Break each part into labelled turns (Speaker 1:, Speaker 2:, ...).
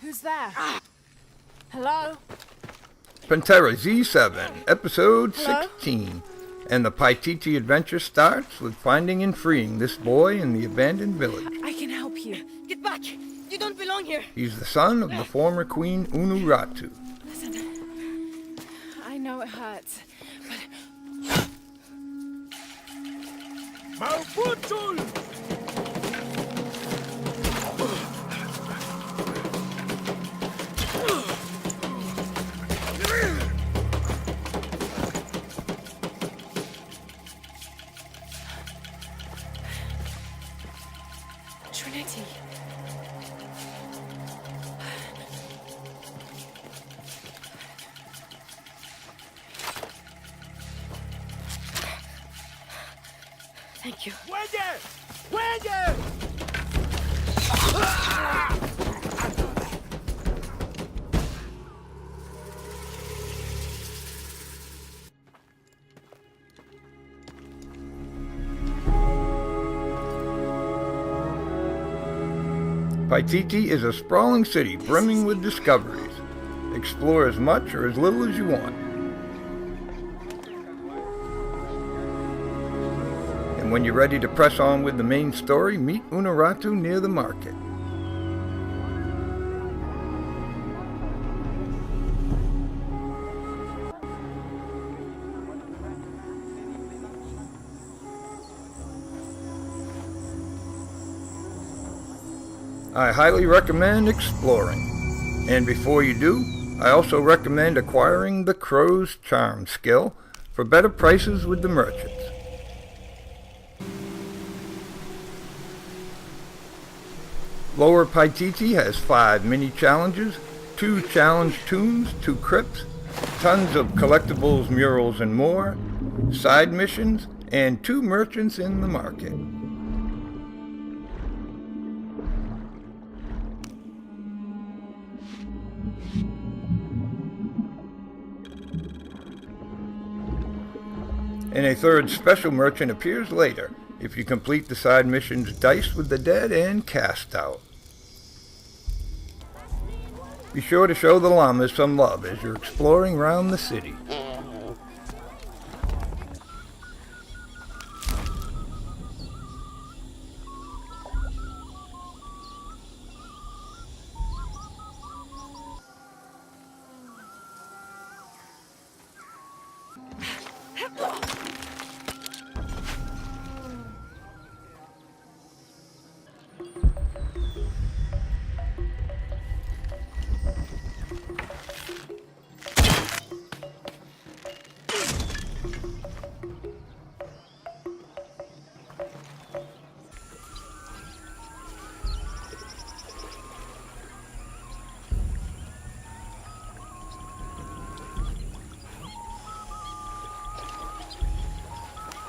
Speaker 1: Who's there? Hello?
Speaker 2: Pantera Z7, episode
Speaker 1: Hello?
Speaker 2: 16. And the Paititi adventure starts with finding and freeing this boy in the abandoned village.
Speaker 1: I can help you.
Speaker 3: Get back! You don't belong here!
Speaker 2: He's the son of the former Queen Unuratu.
Speaker 1: Listen, I know it hurts, but...
Speaker 4: Mauputul!
Speaker 1: Trinity. Thank you.
Speaker 4: ¡Huelle! ¡Huelle!
Speaker 2: Paititi is a sprawling city brimming with discoveries. Explore as much or as little as you want. And when you're ready to press on with the main story, meet Unuratu near the market. I highly recommend exploring. And before you do, I also recommend acquiring the Crow's Charm skill for better prices with the merchants. Lower Paititi has 5 mini challenges, 2 challenge tombs, 2 crypts, tons of collectibles, murals, and more, side missions, and 2 merchants in the market. And a 3rd special merchant appears later if you complete the side missions Dice with the Dead and Cast Out. Be sure to show the llamas some love as you're exploring around the city.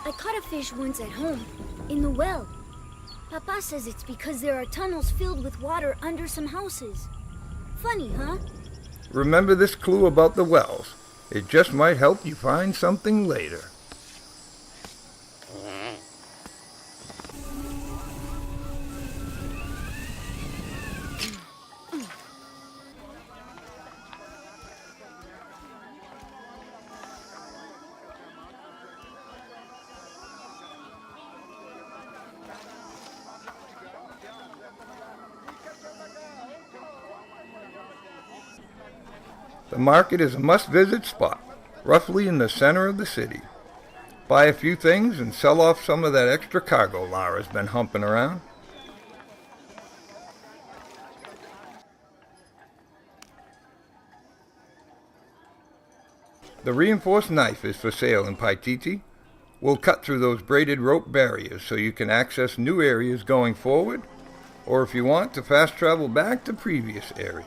Speaker 5: I caught a fish once at home, in the well. Papa says it's because there are tunnels filled with water under some houses. Funny, huh?
Speaker 2: Remember this clue about the wells. It just might help you find something later. The market is a must-visit spot, roughly in the center of the city. Buy a few things and sell off some of that extra cargo Lara's been humping around. The reinforced knife is for sale in Paititi. We'll cut through those braided rope barriers so you can access new areas going forward, or if you want to fast travel back to previous areas.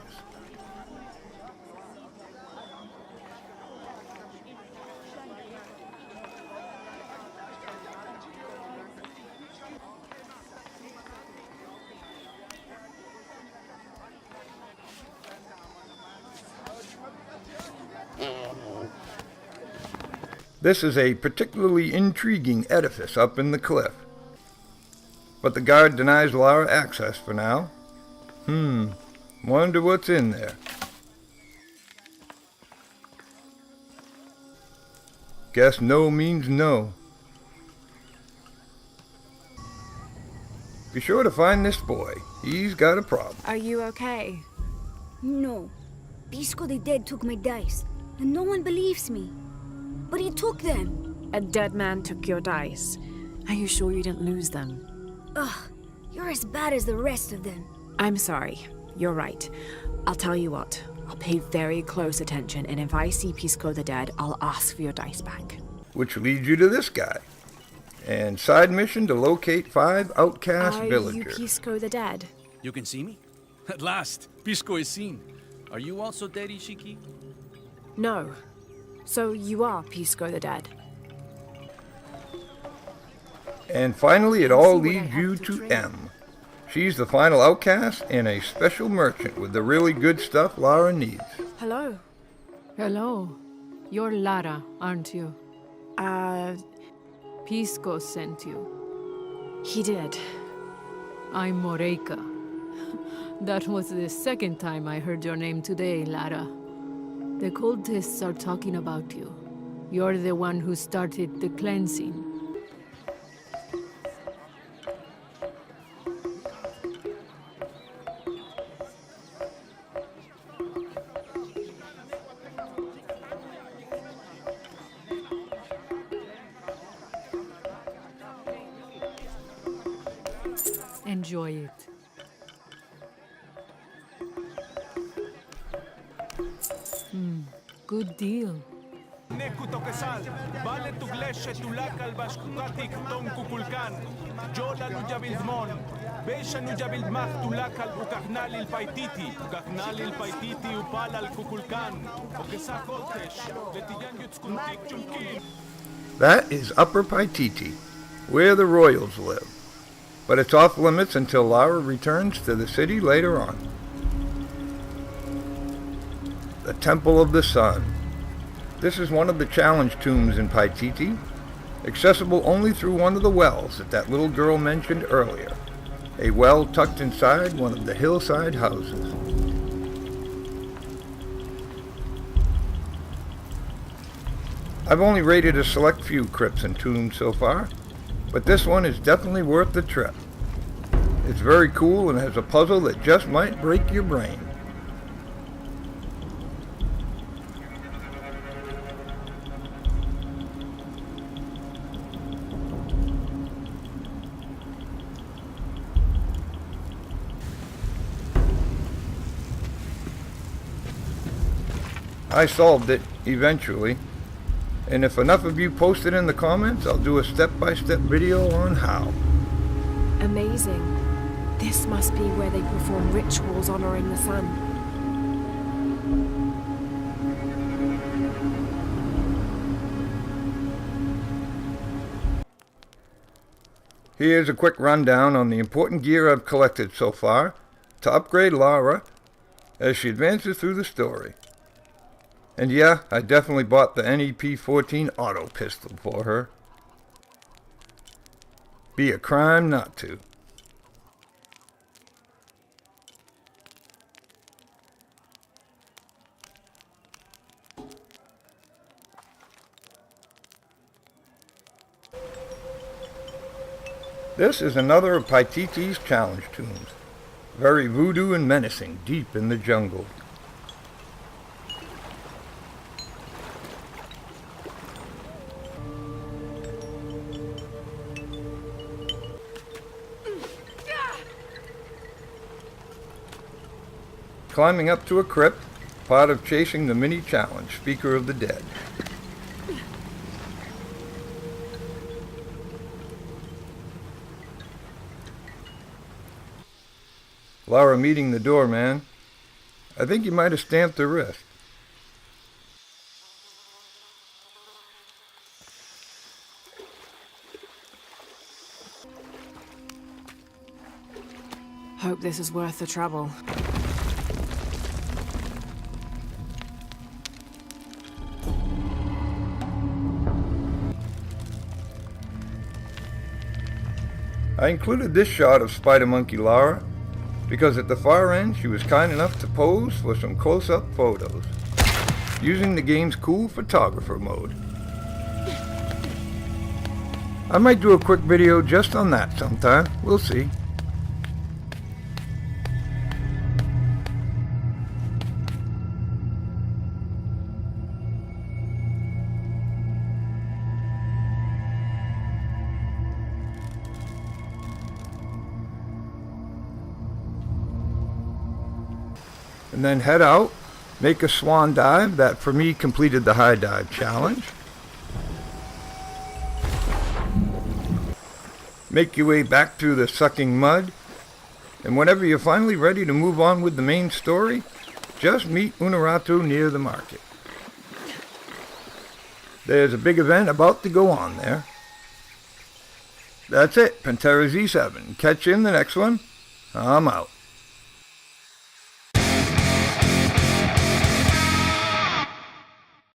Speaker 2: This is a particularly intriguing edifice up in the cliff. But the guard denies Lara access for now. Wonder what's in there. Guess no means no. Be sure to find this boy. He's got a problem.
Speaker 1: Are you okay?
Speaker 5: No. Pisco the Dead took my dice, and no one believes me. But he took them.
Speaker 1: A dead man took your dice. Are you sure you didn't lose them?
Speaker 5: Ugh, you're as bad as the rest of them.
Speaker 1: I'm sorry. You're right. I'll tell you what. I'll pay very close attention, and if I see Pisco the Dead, I'll ask for your dice back.
Speaker 2: Which leads you to this guy. And side mission to locate 5 outcast
Speaker 1: Are
Speaker 2: villagers.
Speaker 1: you Pisco the Dead?
Speaker 4: You can see me? At last, Pisco is seen. Are you also dead, Ishiki?
Speaker 1: No. So you are Pisco the Dead.
Speaker 2: And finally, it all
Speaker 1: See what I
Speaker 2: leads
Speaker 1: have
Speaker 2: you
Speaker 1: to
Speaker 2: to
Speaker 1: trade.
Speaker 2: M. She's the final outcast and a special merchant with the really good stuff Lara needs.
Speaker 1: Hello.
Speaker 6: Hello. You're Lara, aren't you? Pisco sent you.
Speaker 1: He did.
Speaker 6: I'm Moreika. That was the second time I heard your name today, Lara. The cultists are talking about you. You're the one who started the cleansing. Enjoy it. Good deal.
Speaker 7: Nekutokesal, vale tugleshe tulakal bashkukatik ton kukulkan, jola nujabildmon, beisha nujabildmach tulakal ukaknalil paititi, ukaknalil paititi upalal kukulkan, okesa koltesh, letiyan yutskuntik chumkin.
Speaker 2: That is Upper Paititi, where the royals live. But it's off limits until Lara returns to the city later on. The Temple of the Sun. This is one of the challenge tombs in Paititi, accessible only through one of the wells that little girl mentioned earlier. A well tucked inside one of the hillside houses. I've only rated a select few crypts and tombs so far, but this one is definitely worth the trip. It's very cool and has a puzzle that just might break your brain. I solved it, eventually, and if enough of you post it in the comments, I'll do a step-by-step video on how.
Speaker 1: Amazing. This must be where they perform rituals honoring the sun.
Speaker 2: Here's a quick rundown on the important gear I've collected so far to upgrade Lara as she advances through the story. And yeah, I definitely bought the NEP-14 auto pistol for her. Be a crime not to. This is another of Paititi's challenge tombs. Very voodoo and menacing, deep in the jungle. Climbing up to a crypt, part of chasing the mini challenge, Speaker of the Dead. Lara meeting the doorman. I think you might have stamped her wrist.
Speaker 1: Hope this is worth the trouble.
Speaker 2: I included this shot of Spider Monkey Lara because at the far end she was kind enough to pose for some close-up photos, using the game's cool photographer mode. I might do a quick video just on that sometime, we'll see. And then head out, make a swan dive that for me completed the high dive challenge. Make your way back through the sucking mud, and whenever you're finally ready to move on with the main story, just meet Unuratu near the market. There's a big event about to go on there. That's it, Pantera Z7. Catch you in the next one. I'm out.